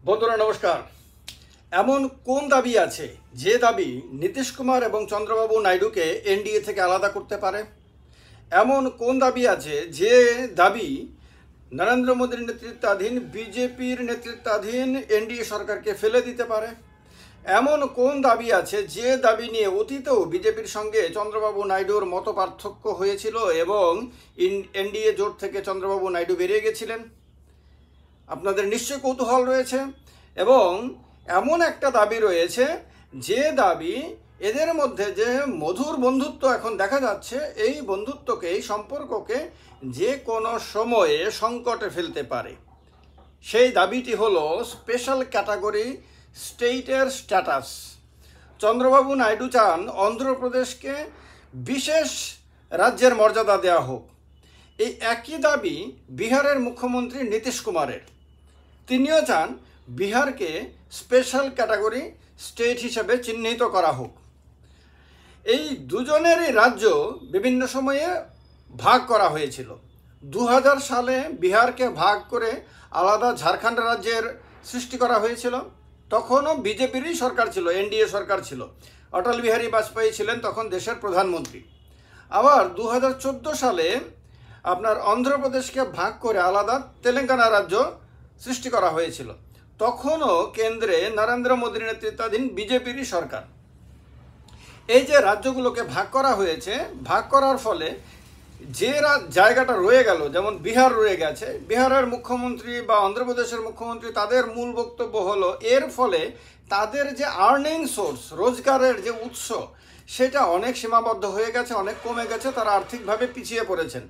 বন্ধুরা নমস্কার। এমন কোন দাবি আছে যে দাবি নীতিশ কুমার এবং চন্দ্রবাবু নাইডুকে এনডিএ থেকে আলাদা করতে পারে? এমন কোন দাবি আছে যে দাবি নরেন্দ্র মোদীর নেতৃত্বাধীন বিজেপির নেতৃত্বাধীন এনডিএ সরকারকে ফেলে দিতে পারে? এমন কোন দাবি আছে যে দাবি নিয়ে অতীতেও বিজেপির সঙ্গে চন্দ্রবাবু নাইডুর মত পার্থক্য হয়েছিল এবং এনডিএ জোট থেকে চন্দ্রবাবু নাইডু বেরিয়ে গেছিলেন? আপনাদের নিশ্চয় কৌতূহল রয়েছে এবং এমন একটা দাবি রয়েছে যে দাবি এদের মধ্যে যে মধুর বন্ধুত্ব এখন দেখা যাচ্ছে, এই বন্ধুত্বকে, এই সম্পর্ককে যে কোনো সময়ে সংকটে ফেলতে পারে। সেই দাবিটি হলো স্পেশাল ক্যাটাগরি স্টেটের স্ট্যাটাস। চন্দ্রবাবু নাইডু চান অন্ধ্রপ্রদেশকে বিশেষ রাজ্যের মর্যাদা দেওয়া হোক। এই একই দাবি বিহারের মুখ্যমন্ত্রী নীতিশ কুমারের। তিনিও চান বিহারকে স্পেশাল ক্যাটাগরি স্টেট হিসেবে চিহ্নিত করা হোক। এই দুজনেরই রাজ্য বিভিন্ন সময়ে ভাগ করা হয়েছিল। 2000 সালে বিহারকে ভাগ করে আলাদা ঝাড়খণ্ড রাজ্যের সৃষ্টি করা হয়েছিল। তখনও বিজেপিরই সরকার ছিল, এনডিএ সরকার ছিল। অটল বিহারী বাজপেয়ী ছিলেন তখন দেশের প্রধানমন্ত্রী। আবার 2014 সালে আপনার অন্ধ্রপ্রদেশকে ভাগ করে আলাদা তেলেঙ্গানা রাজ্য সৃষ্টি করা হয়েছিল। তখনও কেন্দ্রে নরেন্দ্র মোদীর নেতৃত্বাধীন বিজেপিরই সরকার। এই যে রাজ্যগুলোকে ভাগ করা হয়েছে, ভাগ করার ফলে যে জায়গাটা রয়ে গেল, যেমন বিহার রয়ে গেছে, বিহারের মুখ্যমন্ত্রী বা অন্ধ্রপ্রদেশের মুখ্যমন্ত্রী তাদের মূল বক্তব্য হলো এর ফলে তাদের যে আর্নিং সোর্স, রোজগারের যে উৎস, সেটা অনেক সীমাবদ্ধ হয়ে গেছে, অনেক কমে গেছে, তারা আর্থিকভাবে পিছিয়ে পড়েছেন।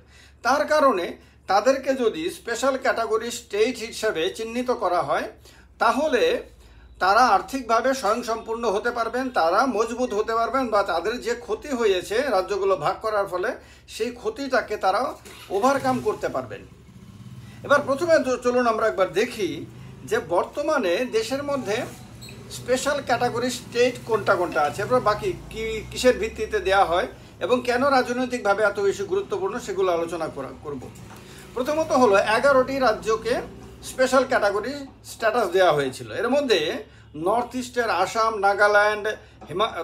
তার কারণে তাদেরকে যদি স্পেশাল ক্যাটাগরি স্টেট হিসাবে চিহ্নিত করা হয় তাহলে তারা আর্থিকভাবে স্বয়ংসম্পূর্ণ হতে পারবেন, তারা মজবুত হতে পারবেন, বা তাদের যে ক্ষতি হয়েছে রাজ্যগুলো ভাগ করার ফলে সেই ক্ষতিটাকে তারা ওভারকাম করতে পারবেন। এবার প্রথমে চলুন আমরা একবার দেখি যে বর্তমানে দেশের মধ্যে স্পেশাল ক্যাটাগরি স্টেট কোনটা কোনটা আছে, এবার বাকি কিসের ভিত্তিতে দেওয়া হয় এবং কেন রাজনৈতিকভাবে এত বেশি গুরুত্বপূর্ণ সেগুলো আলোচনা করব। প্রথমত হলো 11টি রাজ্যকে স্পেশাল ক্যাটাগরি স্ট্যাটাস দেওয়া হয়েছিল। এর মধ্যে নর্থ ইস্টের আসাম, নাগাল্যান্ড,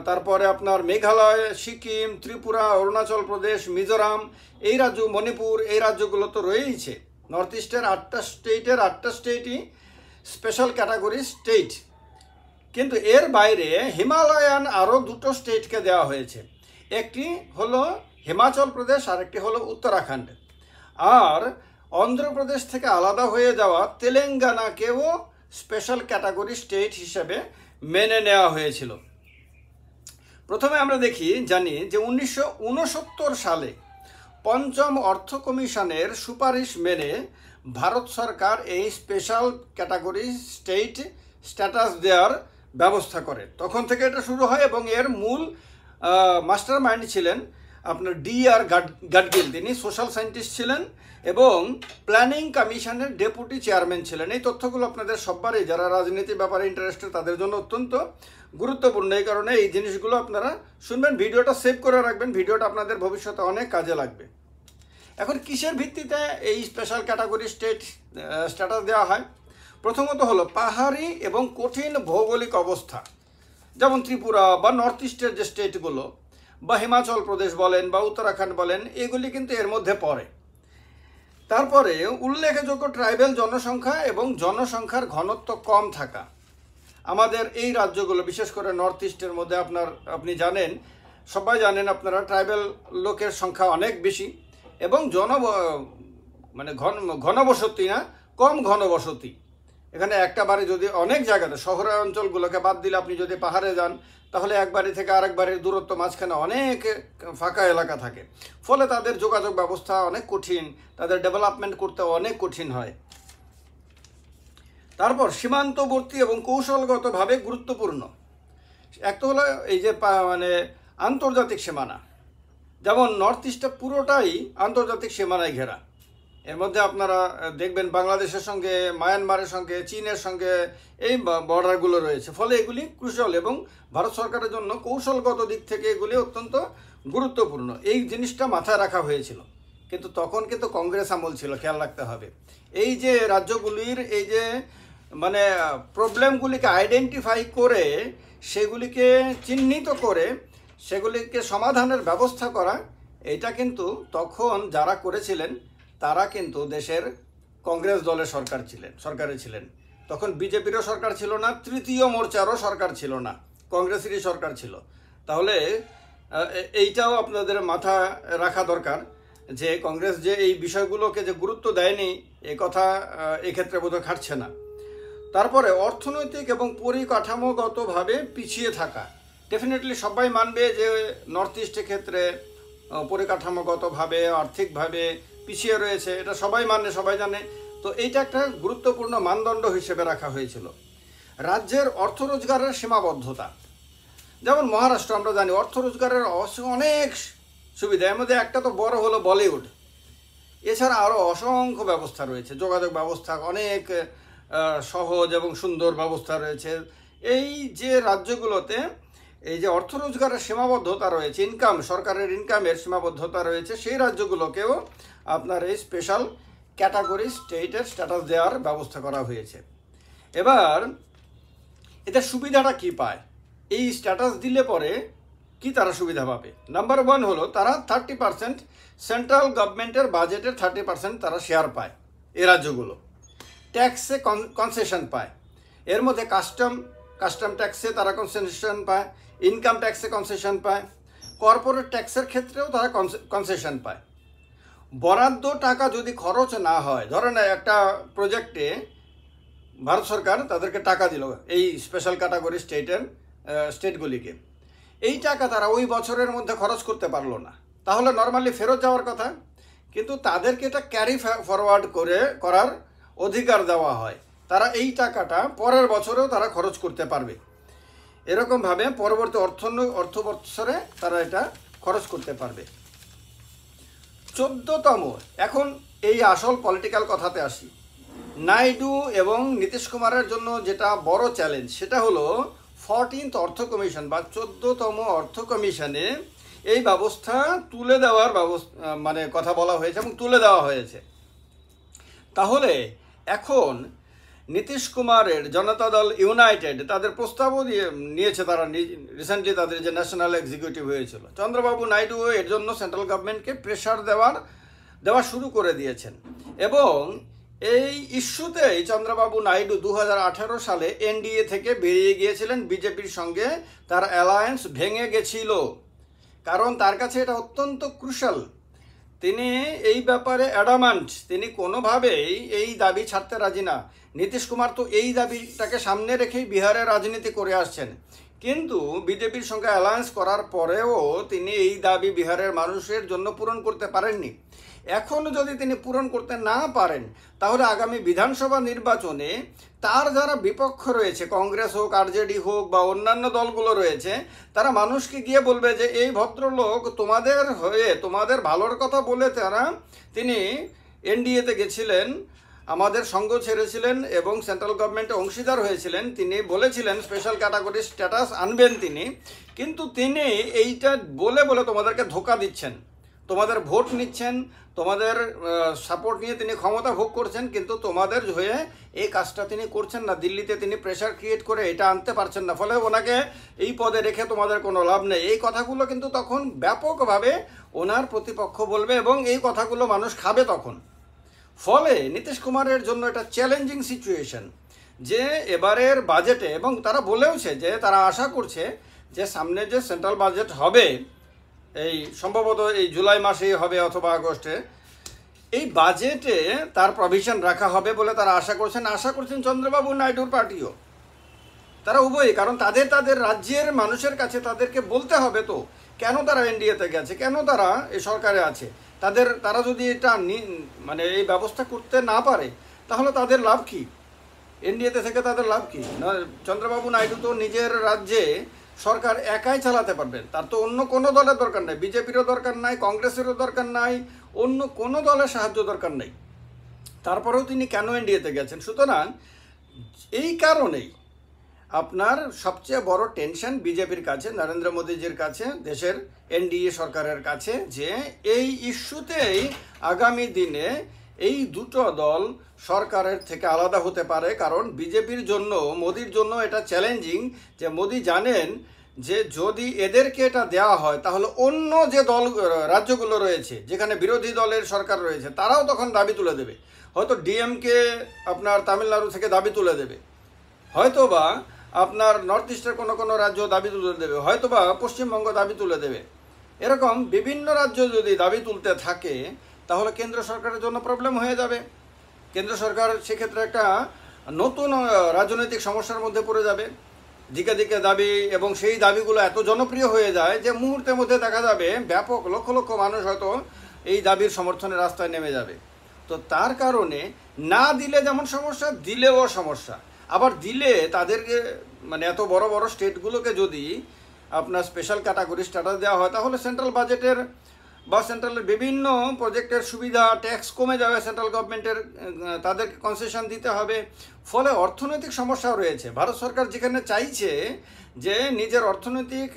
তারপরে আপনার মেঘালয়, সিকিম, ত্রিপুরা, অরুণাচল প্রদেশ, মিজোরাম, এই রাজ্য, মণিপুর, এই রাজ্যগুলো তো রয়েইছে। নর্থ ইস্টের 8টা স্টেটই স্পেশাল ক্যাটাগরি স্টেট। কিন্তু এর বাইরে হিমালয়ান আরও 2টো স্টেটকে দেওয়া হয়েছে। একটি হলো হিমাচল প্রদেশ আর একটি হলো উত্তরাখণ্ড। আর অন্ধ্রপ্রদেশ থেকে আলাদা হয়ে যাওয়া তেলেঙ্গানাকেও স্পেশাল ক্যাটাগরি স্টেট হিসেবে মেনে নেওয়া হয়েছিল। প্রথমে আমরা জানি যে 1969 সালে পঞ্চম অর্থ কমিশনের সুপারিশ মেনে ভারত সরকার এই স্পেশাল ক্যাটাগরি স্টেট স্ট্যাটাস দেওয়ার ব্যবস্থা করে। তখন থেকে এটা শুরু হয় এবং এর মূল মাস্টার মাইন্ড ছিলেন আপনার D.R. গাডগিল। তিনি সোশ্যাল সায়েন্টিস্ট ছিলেন এবং প্ল্যানিং কমিশনের ডেপুটি চেয়ারম্যান ছিলেন। এই তথ্যগুলো আপনাদের সবারই যারা রাজনীতির ব্যাপারে ইন্টারেস্টেড তাদের জন্য অত্যন্ত গুরুত্বপূর্ণ। এই কারণে এই জিনিসগুলো আপনারা শুনবেন, ভিডিওটা সেভ করে রাখবেন, ভিডিওটা আপনাদের ভবিষ্যতে অনেক কাজে লাগবে। এখন কিসের ভিত্তিতে এই স্পেশাল ক্যাটাগরি স্ট্যাটাস দেওয়া হয়? প্রথমত হলো পাহাড়ি এবং কঠিন ভৌগোলিক অবস্থা, যেমন ত্রিপুরা বা নর্থ ইস্টের যে স্টেটগুলো বা হিমাচল প্রদেশ বলেন বা উত্তরাখণ্ড বলেন, এগুলি কিন্তু এর মধ্যে পড়ে। তারপরে উল্লেখযোগ্য ট্রাইবেল জনসংখ্যা এবং জনসংখ্যার ঘনত্ব কম থাকা। আমাদের এই রাজ্যগুলো বিশেষ করে নর্থ ইস্টের মধ্যে আপনি জানেন, সবাই জানেন আপনারা, ট্রাইবেল লোকের সংখ্যা অনেক বেশি এবং ঘনবসতি না, কম ঘনবসতি। এখানে একটা বাড়ি যদি অনেক জায়গাতে, শহরের অঞ্চলগুলোকে বাদ দিলে আপনি যদি পাহাড়ে যান তাহলে এক বাড়ি থেকে আরেক বাড়ির দূরত্ব মাঝখানে অনেক ফাঁকা এলাকা থাকে, ফলে তাদের যোগাযোগ ব্যবস্থা অনেক কঠিন, তাদের ডেভেলপমেন্ট করতে অনেক কঠিন হয়। তারপর সীমান্তবর্তী এবং কৌশলগতভাবে গুরুত্বপূর্ণ। একটা হলো এই যে আন্তর্জাতিক সীমানা, যেমন নর্থ ইস্টটা পুরোটাই আন্তর্জাতিক সীমানায় ঘেরা। এর মধ্যে আপনারা দেখবেন বাংলাদেশের সঙ্গে, মায়ানমারের সঙ্গে, চীনের সঙ্গে এই বর্ডারগুলো রয়েছে, ফলে এগুলি ক্রুশাল এবং ভারত সরকারের জন্য কৌশলগত দিক থেকে এগুলি অত্যন্ত গুরুত্বপূর্ণ। এই জিনিসটা মাথায় রাখা হয়েছিল, কিন্তু তখন কিন্তু কংগ্রেস আমল ছিল, খেয়াল রাখতে হবে। এই যে রাজ্যগুলির এই যে মানে প্রবলেমগুলিকে আইডেন্টিফাই করে সেগুলিকে চিহ্নিত করে সেগুলিকে সমাধানের ব্যবস্থা করা, এটা কিন্তু তখন যারা করেছিলেন তারা কিন্তু দেশের কংগ্রেস দলের সরকারে ছিলেন। তখন বিজেপিরও সরকার ছিল না, তৃতীয় মোর্চারও সরকার ছিল না, কংগ্রেসেরই সরকার ছিল। তাহলে এইটাও আপনাদের মাথা রাখা দরকার যে কংগ্রেস যে এই বিষয়গুলোকে যে গুরুত্ব দেয়নি এ কথা এক্ষেত্রে বোধহয় খাটছে না। তারপরে অর্থনৈতিক এবং পরিকাঠামোগতভাবে পিছিয়ে থাকা, ডেফিনেটলি সবাই মানবে যে নর্থ ইস্টের ক্ষেত্রে পরিকাঠামোগতভাবে আর্থিকভাবে পিছিয়ে রয়েছে, এটা সবাই মানে, সবাই জানে। তো এইটা একটা গুরুত্বপূর্ণ মানদণ্ড হিসেবে রাখা হয়েছিল। রাজ্যের অর্থ রোজগারের সীমাবদ্ধতা, যেমন মহারাষ্ট্র আমরা জানি অর্থ রোজগারের অনেক সুবিধা, এর মধ্যে একটা তো বড় হলো বলিউড, এছাড়া আরও অসংখ্য ব্যবস্থা রয়েছে, যোগাযোগ ব্যবস্থা অনেক সহজ এবং সুন্দর ব্যবস্থা রয়েছে। এই যে রাজ্যগুলোতে এই যে অর্থ রোজগারের সীমাবদ্ধতা রয়েছে, সরকারের ইনকামের সীমাবদ্ধতা রয়েছে, সেই রাজ্যগুলোকেও আপনার এই স্পেশাল ক্যাটাগরি স্টেটের স্ট্যাটাস দেওয়ার ব্যবস্থা করা হয়েছে। এবার এদের সুবিধাটা কি পায়, এই স্ট্যাটাস দিলে পরে কি তারা সুবিধা পাবে? নাম্বার 1 হলো তারা 30% সেন্ট্রাল গভর্নমেন্টের বাজেটের 30% তারা শেয়ার পায়। এই রাজ্যগুলো ট্যাক্সে কনসেশন পায়, এর মধ্যে কাস্টম ট্যাক্সে তারা কনসেশন পায়, ইনকাম ট্যাক্সে কনসেশন পায়, কর্পোরেট ট্যাক্সের ক্ষেত্রেও তারা কনসেশন পায়। বরাদ্দ টাকা যদি খরচ না হয়, ধরেন একটা প্রজেক্টে ভারত সরকার তাদেরকে টাকা দিল এই স্পেশাল ক্যাটাগরি স্টেটগুলিকে, এই টাকা তারা ওই বছরের মধ্যে খরচ করতে পারলো না, তাহলে নর্মালি ফেরত যাওয়ার কথা, কিন্তু তাদেরকে এটা ক্যারি ফরওয়ার্ড করার অধিকার দেওয়া হয়, তারা এই টাকাটা পরের বছরেও তারা খরচ করতে পারবে। এরকমভাবে পরবর্তী অর্থ বৎসরে তারা এটা খরচ করতে পারবে। 14তম, এখন এই আসল পলিটিক্যাল কথাতে আসি। নাইডু এবং নীতিশ কুমারের জন্য যেটা বড় চ্যালেঞ্জ সেটা হলো 14th অর্থ কমিশন বা 14তম অর্থ কমিশনে এই ব্যবস্থা তুলে দেওয়ার মানে কথা বলা হয়েছে এবং তুলে দেওয়া হয়েছে। তাহলে এখন নীতিশ কুমারের জনতা দল ইউনাইটেড তাদের প্রস্তাবও নিয়েছে, তারা রিসেন্টলি তাদের যে ন্যাশনাল এক্সিকিউটিভ হয়েছিল, চন্দ্রবাবু নাইডু এর জন্য সেন্ট্রাল গভর্নমেন্টকে প্রেশার দেওয়া শুরু করে দিয়েছেন। এবং এই ইস্যুতেই চন্দ্রবাবু নাইডু 2018 সালে এনডিএ থেকে বেরিয়ে গিয়েছিলেন, বিজেপির সঙ্গে তার অ্যালায়েন্স ভেঙে গেছিল, কারণ তার কাছে এটা অত্যন্ত ক্রুশাল। তিনি এই ব্যাপারে অ্যাডামান্ট, তিনি কোনোভাবেই এই দাবি ছাড়তে রাজি না। নীতিশ কুমার তো এই দাবিটাকে সামনে রেখেই বিহারের রাজনীতি করে আসছেন, কিন্তু বিজেপির সঙ্গে অ্যালায়েন্স করার পরেও তিনি এই দাবি বিহারের মানুষের জন্য পূরণ করতে পারেননি। এখনও যদি তিনি পূরণ করতে না পারেন, তাহলে আগামী বিধানসভা নির্বাচনে তার যারা বিপক্ষ রয়েছে, কংগ্রেস হোক, আরজেডি হোক বা অন্যান্য দলগুলো রয়েছে, তারা মানুষকে গিয়ে বলবে যে এই ভদ্রলোক তোমাদের হয়ে, তোমাদের ভালোর কথা বলে তিনি এনডিএতে গেছিলেন, আমাদের সঙ্গ ছেড়েছিলেন এবং সেন্ট্রাল গভর্নমেন্টে অংশীদার হয়েছিলেন, তিনি বলেছিলেন স্পেশাল ক্যাটাগরি স্ট্যাটাস আনবেন তিনি, কিন্তু তিনি এইটা বলে তোমাদেরকে ধোঁকা দিচ্ছেন, তোমাদের ভোট নিচ্ছেন, তোমাদের সাপোর্ট নিয়ে তিনি ক্ষমতা ভোগ করছেন, কিন্তু তোমাদের হয়ে এই কাজটা তিনি করছেন না। দিল্লিতে তিনি প্রেশার ক্রিয়েট করে এটা আনতে পারছেন না, ফলে ওনাকে এই পদে রেখে তোমাদের কোনো লাভ নেই। এই কথাগুলো কিন্তু তখন ব্যাপকভাবে ওনার প্রতিপক্ষ বলবে এবং এই কথাগুলো মানুষ খাবে তখন। ফলে নীতিশ কুমারের জন্য এটা চ্যালেঞ্জিং সিচুয়েশন যে এবারের বাজেটে, এবং তারা বলেওছে যে তারা আশা করছে যে সামনে যে সেন্ট্রাল বাজেট হবে, এই সম্ভবত এই জুলাই মাসেই হবে অথবা আগস্টে, এই বাজেটে তার প্রভিশন রাখা হবে বলে তারা আশা করছেন চন্দ্রবাবু নাইডুর পার্টিও, তারা উভয়ই। কারণ তাদের রাজ্যের মানুষের কাছে তাদেরকে বলতে হবে তো কেন তারা এনডিএতে গেছে, কেন তারা এই সরকারে আছে। তারা যদি এটা মানে এই ব্যবস্থা করতে না পারে, তাহলে তাদের লাভ কি? এনডিএতে থেকে তাদের লাভ কি? চন্দ্রবাবু নাইডু তো নিজের রাজ্যে সরকার একাই চালাতে পারবেন, তার তো অন্য কোনো দলের দরকার নাই, বিজেপিরও দরকার নাই, কংগ্রেসেরও দরকার নাই, অন্য কোনো দলের সাহায্য দরকার নেই। তারপরেও তিনি কেন এনডিএতে গেছেন? সুতরাং এই কারণেই আপনার সবচেয়ে বড় টেনশন বিজেপির কাছে, নরেন্দ্র মোদীজির কাছে, দেশের এনডিএ সরকারের কাছে, যে এই ইস্যুতেই আগামী দিনে এই দুটো দল সরকারের থেকে আলাদা হতে পারে, কারণ বিজেপির জন্য, মোদির জন্য এটা চ্যালেঞ্জিং যে মোদি জানেন যে যদি এদেরকে এটা দেওয়া হয় তাহলে অন্য যে দল রাজ্যগুলো রয়েছে যেখানে বিরোধী দলের সরকার রয়েছে তারাও তখন দাবি তুলে দেবে। হয়তো ডিএমকে আপনার তামিলনাড়ু থেকে দাবি তুলে দেবে, হয়তোবা আপনার নর্থ ইস্টের কোনো কোনো রাজ্য দাবি তুলে দেবে, হয়তোবা পশ্চিমবঙ্গ দাবি তুলে দেবে। এরকম বিভিন্ন রাজ্য যদি দাবি তুলতে থাকে তাহলে কেন্দ্র সরকারের জন্য প্রবলেম হয়ে যাবে। কেন্দ্র সরকার সেক্ষেত্রে একটা নতুন রাজনৈতিক সমস্যার মধ্যে পড়ে যাবে। দিকে দিকে দাবি, এবং সেই দাবিগুলো এত জনপ্রিয় হয়ে যায় যে মুহূর্তের মধ্যে দেখা যাবে ব্যাপক লক্ষ লক্ষ মানুষ হয়তো এই দাবির সমর্থনে রাস্তায় নেমে যাবে। তো তার কারণে না দিলে যেমন সমস্যা, দিলেও সমস্যা। আবার দিলে তাদেরকে মানে এত বড় বড় স্টেটগুলোকে যদি আপনার স্পেশাল ক্যাটাগরি স্ট্যাটাস দেওয়া হয় তাহলে সেন্ট্রাল বাজেটের বা সেন্ট্রালের বিভিন্ন প্রজেক্টের সুবিধা, ট্যাক্স কমে যাবে, সেন্ট্রাল গভর্নমেন্টের তাদেরকে কনসেশন দিতে হবে। ফলে অর্থনৈতিক সমস্যাও রয়েছে। ভারত সরকার যেখানে চাইছে যে নিজের অর্থনৈতিক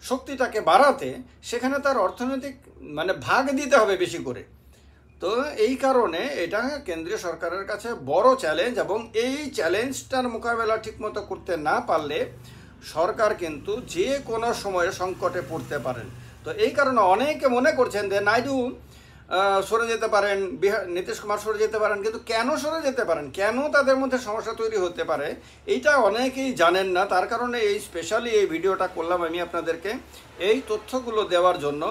শক্তিটাকে বাড়াতে, সেখানে তার অর্থনৈতিক মানে ভাগ দিতে হবে বেশি করে। তো এই কারণে এটা কেন্দ্রীয় সরকারের কাছে বড় চ্যালেঞ্জ, এবং এই চ্যালেঞ্জটার মোকাবেলা ঠিকমতো করতে না পারলে সরকার কিন্তু যে কোনো সময়ে সংকটে পড়তে পারেন। তো এই কারণে অনেকে মনে করছেন যে নাইডু সরে যেতে পারেন, নীতিশ কুমার সরে যেতে পারেন, কিন্তু কেন সরে যেতে পারেন, কেন তাদের মধ্যে সমস্যা তৈরি হতে পারে এইটা অনেকেই জানেন না। তার কারণে এই স্পেশালি এই ভিডিওটা করলাম আমি আপনাদেরকে এই তথ্যগুলো দেওয়ার জন্য,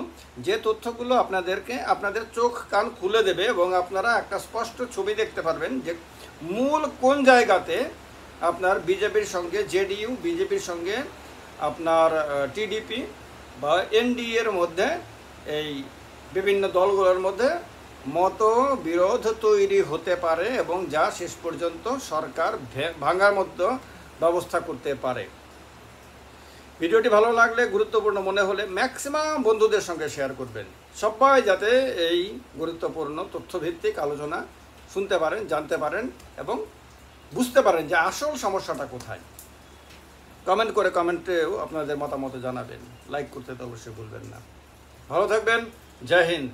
যে তথ্যগুলো আপনাদেরকে আপনাদের চোখ কান খুলে দেবে এবং আপনারা একটা স্পষ্ট ছবি দেখতে পারবেন যে মূল কোন জায়গাতে আপনার বিজেপির সঙ্গে জেডিইউ, বিজেপির সঙ্গে আপনার টিডিপি বা এনডিএর মধ্যে, এই বিভিন্ন দলগুলোর মধ্যে মতবিরোধ তৈরি হতে পারে এবং যা শেষ পর্যন্ত সরকার ভাঙার মধ্যে ব্যবস্থা করতে পারে। ভিডিওটি ভালো লাগলে, গুরুত্বপূর্ণ মনে হলে ম্যাক্সিমাম বন্ধুদের সঙ্গে শেয়ার করবেন, সবাই যাতে এই গুরুত্বপূর্ণ তথ্যভিত্তিক আলোচনা শুনতে পারেন, জানতে পারেন এবং বুঝতে পারেন যে আসল সমস্যাটা কোথায়। কমেন্ট করে কমেন্টেও আপনাদের মতামত জানাবেন, লাইক করতে তো অবশ্যই ভুলবেন না। ভালো থাকবেন, জয় হিন্দ।